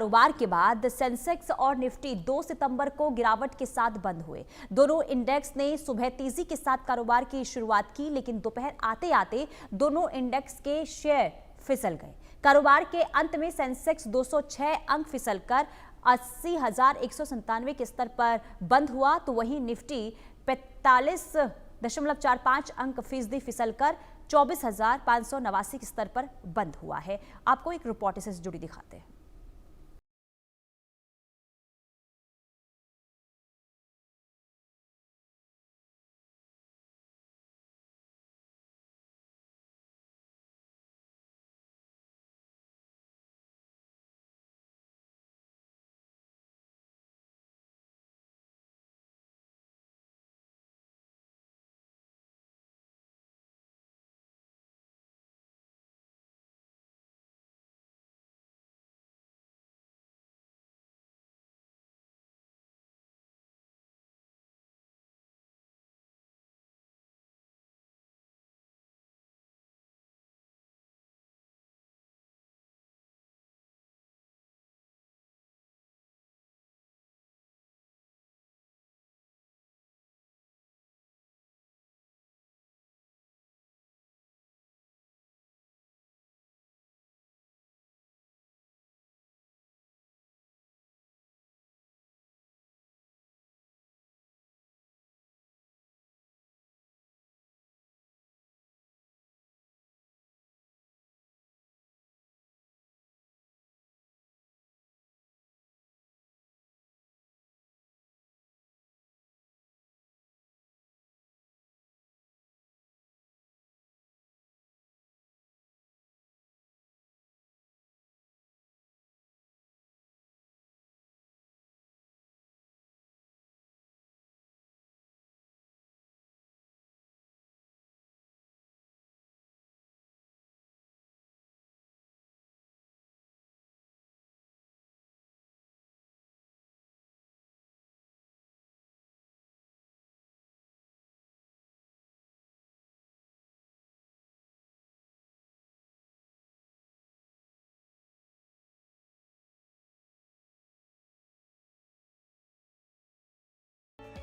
कारोबार के बाद सेंसेक्स और निफ्टी 2 सितंबर को गिरावट के साथ बंद हुए। दोनों इंडेक्स ने सुबह तेजी के साथ कारोबार की शुरुआत की, लेकिन दोपहर आते आते दोनों इंडेक्स के शेयर फिसल गए। कारोबार के अंत में सेंसेक्स 206 अंक फिसलकर 80,197 के स्तर पर बंद हुआ, तो वहीं निफ्टी 45.45 अंक फीसदी फिसलकर 24,589 के स्तर पर बंद हुआ है। आपको एक रिपोर्ट इससे जुड़ी दिखाते हैं।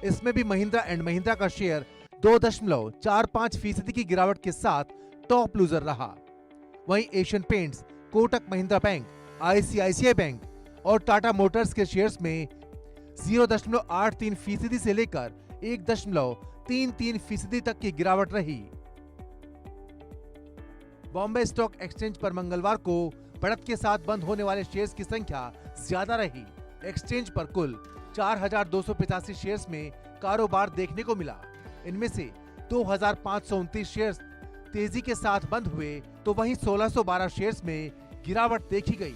इसमें भी महिंद्रा एंड महिंद्रा का शेयर 2.45% की गिरावट के साथ टॉप लूजर रहा। वहीं Asian paints, Kotak Mahindra bank, ICICI bank और टाटा मोटर्स के शेयर्स में 0.83% से लेकर 1.33% तक की गिरावट रही। बॉम्बे स्टॉक एक्सचेंज पर मंगलवार को बढ़त के साथ बंद होने वाले शेयर्स की संख्या ज्यादा रही। एक्सचेंज पर कुल 4,285 शेयर्स में कारोबार देखने को मिला। इनमें से 2,529 शेयर्स तेजी के साथ बंद हुए, तो वहीं 1,612 शेयर्स में गिरावट देखी गई,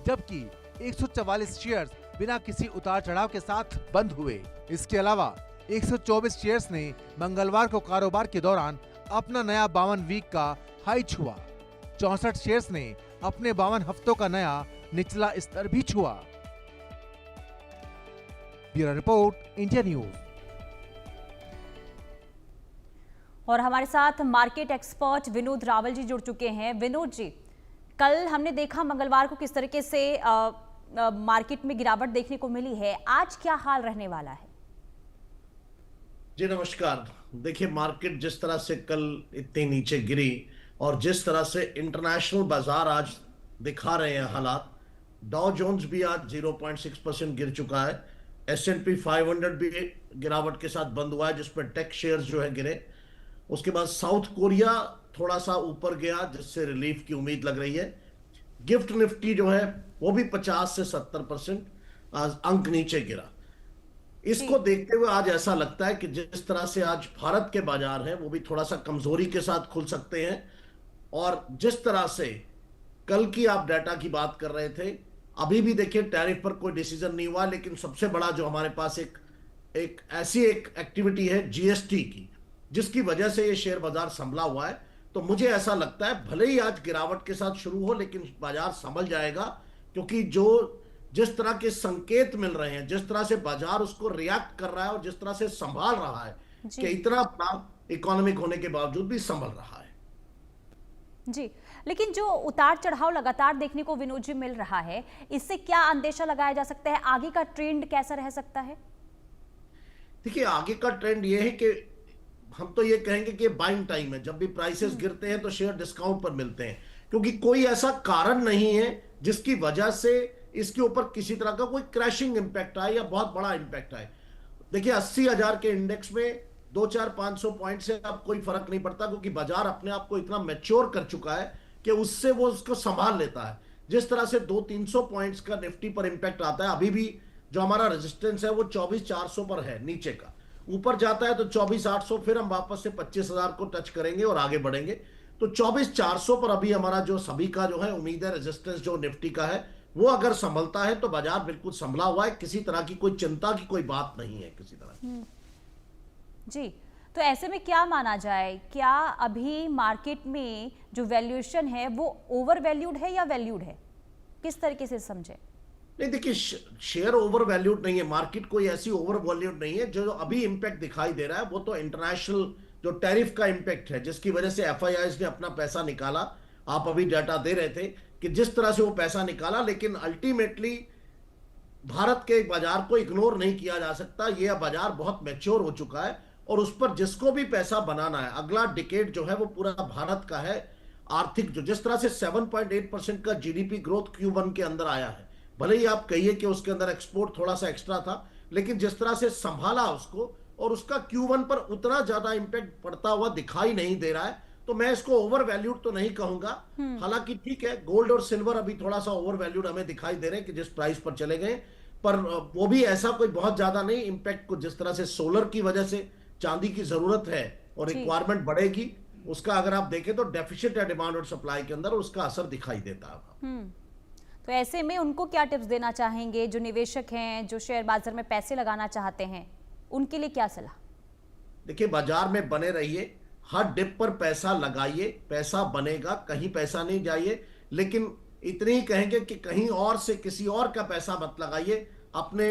जबकि 144 शेयर्स बिना किसी उतार चढ़ाव के साथ बंद हुए। इसके अलावा 124 शेयर्स ने मंगलवार को कारोबार के दौरान अपना नया 52 वीक का हाई छुआ। 64 शेयर्स ने अपने 52 हफ्तों का नया निचला स्तर भी छुआ। Bureau report, India news. और हमारे साथ मार्केट एक्सपर्ट विनोद रावल जी जुड़ चुके हैं। विनोद जी, कल हमने देखा मंगलवार को किस तरीके से मार्केट में गिरावट देखने को मिली है, आज क्या हाल रहने वाला है? जी नमस्कार। देखिए, मार्केट जिस तरह से कल इतनी नीचे गिरी और जिस तरह से इंटरनेशनल बाजार आज दिखा रहे हैं हालात, डाउ जोन्स भी आज 0.6% गिर चुका है। S&P 500 भी गिरावट के साथ बंद हुआ है, जिसमें टेक शेयर्स जो है गिरे। उसके बाद साउथ कोरिया थोड़ा सा ऊपर गया, जिससे रिलीफ की उम्मीद लग रही है। गिफ्ट निफ्टी जो है वो भी 50 से 70% अंक नीचे गिरा। इसको देखते हुए आज ऐसा लगता है कि जिस तरह से आज भारत के बाजार हैं वो भी थोड़ा सा कमजोरी के साथ खुल सकते हैं। और जिस तरह से कल की आप डाटा की बात कर रहे थे, अभी भी देखिए टैरिफ पर कोई डिसीजन नहीं हुआ, लेकिन सबसे बड़ा जो हमारे पास एक ऐसी एक्टिविटी है जीएसटी की, जिसकी वजह से ये शेयर बाजार संभला हुआ है। तो मुझे ऐसा लगता है भले ही आज गिरावट के साथ शुरू हो, लेकिन बाजार संभल जाएगा, क्योंकि जिस तरह के संकेत मिल रहे हैं, जिस तरह से बाजार उसको रिएक्ट कर रहा है और जिस तरह से संभाल रहा है कि इतना बड़ा इकोनॉमिक होने के बावजूद भी संभल रहा है। जी, लेकिन जो उतार चढ़ाव लगातार देखने को विनोद जी मिल रहा है, इससे क्या अंदेशा लगाया जा सकता है? आगे का ट्रेंड कैसा रह सकता है? देखिए, आगे का ट्रेंड ये है कि हम तो ये कहेंगे कि बाइंग टाइम है। जब भी प्राइसेस गिरते हैं तो शेयर डिस्काउंट पर मिलते हैं, क्योंकि कोई ऐसा कारण नहीं है जिसकी वजह से इसके ऊपर किसी तरह का कोई क्रैशिंग इंपैक्ट आए या बहुत बड़ा इंपैक्ट आए। देखिए, 80,000 के इंडेक्स में 200-400-500 पॉइंट से अब कोई फर्क नहीं पड़ता, क्योंकि बाजार अपने आप को इतना मैच्योर कर चुका है कि उससे वो उसको संभाल लेता है। जिस तरह से 200-300 पॉइंट्स का निफ्टी पर इंपैक्ट आता है, अभी भी जो हमारा रेजिस्टेंस है वो 24,400 पर है नीचे का, ऊपर जाता है तो 24,800, फिर हम वापस से 25,000 को टच करेंगे और आगे बढ़ेंगे। तो 24,400 पर अभी हमारा जो सभी का जो है उम्मीद है, रेजिस्टेंस जो निफ्टी का है वो अगर संभलता है तो बाजार बिल्कुल संभला हुआ है। किसी तरह की कोई चिंता की कोई बात नहीं है किसी तरह की। जी, तो ऐसे में क्या माना जाए? क्या अभी मार्केट में जो वैल्यूएशन है वो ओवर वैल्यूड है या वैल्यूड है? किस तरीके से समझे? नहीं, देखिए, शेयर ओवर वैल्यूड नहीं है, मार्केट कोई ऐसी ओवर वैल्यूड नहीं है। जो अभी इंपैक्ट दिखाई दे रहा है वो तो इंटरनेशनल जो टैरिफ का इंपैक्ट है, जिसकी वजह से एफआईआईज ने अपना पैसा निकाला। आप अभी डाटा दे रहे थे कि जिस तरह से वो पैसा निकाला, लेकिन अल्टीमेटली भारत के बाजार को इग्नोर नहीं किया जा सकता। ये बाजार बहुत मैच्योर हो चुका है और उस पर जिसको भी पैसा बनाना है, अगला डिकेड जो है वो पूरा भारत का है। आर्थिक जो जिस तरह से 7.8% का जीडीपी ग्रोथ Q1 के अंदर आया है, भले ही आप कहिए कि उसके अंदर एक्सपोर्ट थोड़ा सा एक्स्ट्रा था, लेकिन जिस तरह से संभाला उसको, और उसका Q1 पर उतना ज्यादा इंपैक्ट पड़ता हुआ दिखाई नहीं दे रहा है। तो मैं इसको ओवर वैल्यूड तो नहीं कहूंगा। हालांकि ठीक है, गोल्ड और सिल्वर अभी थोड़ा सा ओवर वैल्यूड हमें दिखाई दे रहे हैं कि जिस प्राइस पर चले गए, पर वो भी ऐसा कोई बहुत ज्यादा नहीं। इंपैक्ट को जिस तरह से सोलर की वजह से चांदी की जरूरत है और रिक्वायरमेंट बढ़ेगी, उसका अगर आप देखें तो डेफिसिट है डिमांड और सप्लाई के अंदर, उसका असर दिखाई देता है। तो ऐसे में उनको क्या टिप्स देना चाहेंगे जो निवेशक हैं, जो शेयर बाजार में पैसे लगाना चाहते हैं, उनके लिए क्या सलाह? देखिए, बाजार में बने रहिए, हर डिप पर पैसा लगाइए, पैसा बनेगा, कहीं पैसा नहीं जाइए। लेकिन इतनी ही कहेंगे कि कहीं और से किसी और का पैसा मत लगाइए। अपने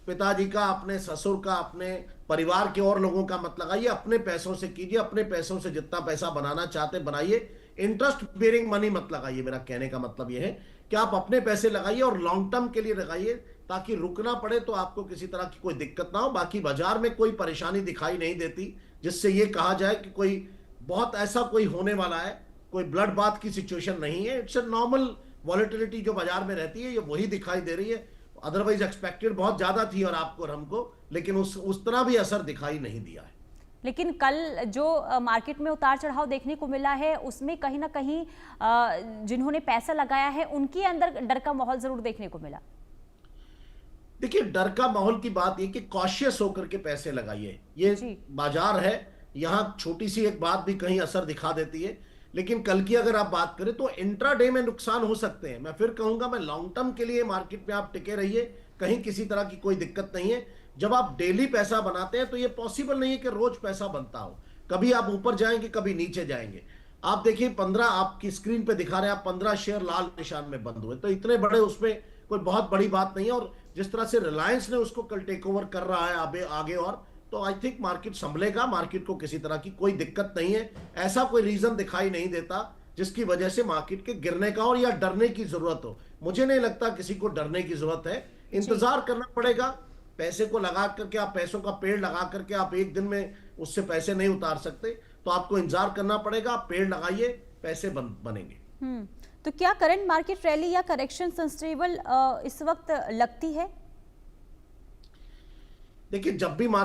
पिताजी का, अपने ससुर का, अपने परिवार के और लोगों का मत लगाइए। अपने पैसों से कीजिए, अपने पैसों से जितना पैसा बनाना चाहते बनाइए। इंटरेस्ट बेरिंग मनी मत लगाइए। मेरा कहने का मतलब यह है कि आप अपने पैसे लगाइए और लॉन्ग टर्म के लिए लगाइए, ताकि रुकना पड़े तो आपको किसी तरह की कोई दिक्कत ना हो। बाकी बाजार में कोई परेशानी दिखाई नहीं देती जिससे ये कहा जाए कि कोई बहुत ऐसा कोई होने वाला है, कोई ब्लड बाथ की सिचुएशन नहीं है। इट्स अ नॉर्मल वॉलेटिलिटी जो बाजार में रहती है, ये वही दिखाई दे रही है। अदरवाइज एक्सपेक्टेड बहुत ज्यादा थी और आपको और हमको, लेकिन उस तरह भी असर दिखाई नहीं दिया है। लेकिन कल जो मार्केट में उतार चढ़ाव देखने को मिला है, उसमें कहीं ना कहीं जिन्होंने पैसा लगाया है उनके अंदर डर का माहौल जरूर देखने को मिला। देखिए, डर का माहौल की बात ये कि कॉशियस होकर के पैसे लगाइए। ये बाजार है, यहां छोटी सी एक बात भी कहीं असर दिखा देती है। लेकिन कल की अगर आप बात करें तो इंट्राडे में नुकसान हो सकते हैं। मैं फिर कहूंगा, मैं लॉन्ग टर्म के लिए मार्केट में आप टिके रहिए, कहीं किसी तरह की कोई दिक्कत नहीं है। जब आप डेली पैसा बनाते हैं तो ये पॉसिबल नहीं है कि रोज पैसा बनता हो। कभी आप ऊपर जाएंगे, कभी नीचे जाएंगे। आप देखिए, 15 आपकी स्क्रीन पे दिखा रहे हैं, आप 15 शेयर लाल निशान में बंद हुए, तो इतने बड़े उसमें कोई बहुत बड़ी बात नहीं है। और जिस तरह से रिलायंस ने उसको कल टेक ओवर कर रहा है आगे और, तो आई थिंक मार्केट संभलेगा। मार्केट को किसी तरह की कोई दिक्कत नहीं है। ऐसा कोई रीजन दिखाई नहीं देता जिसकी वजह से मार्केट के गिरने का और या डरने की जरूरत हो। मुझे नहीं लगता किसी को डरने की जरूरत है। इंतजार करना पड़ेगा। पैसे को लगा करके, आप पैसों का पेड़ लगा करके आप एक दिन में उससे पैसे नहीं उतार सकते, तो आपको इंतजार करना पड़ेगा। आप पेड़ लगाइए, पैसे बनेंगे। तो क्या करंट मार्केट रैली या करेक्शन सस्टेनेबल इस वक्त लगती है? देखिए, जब भी मार्केट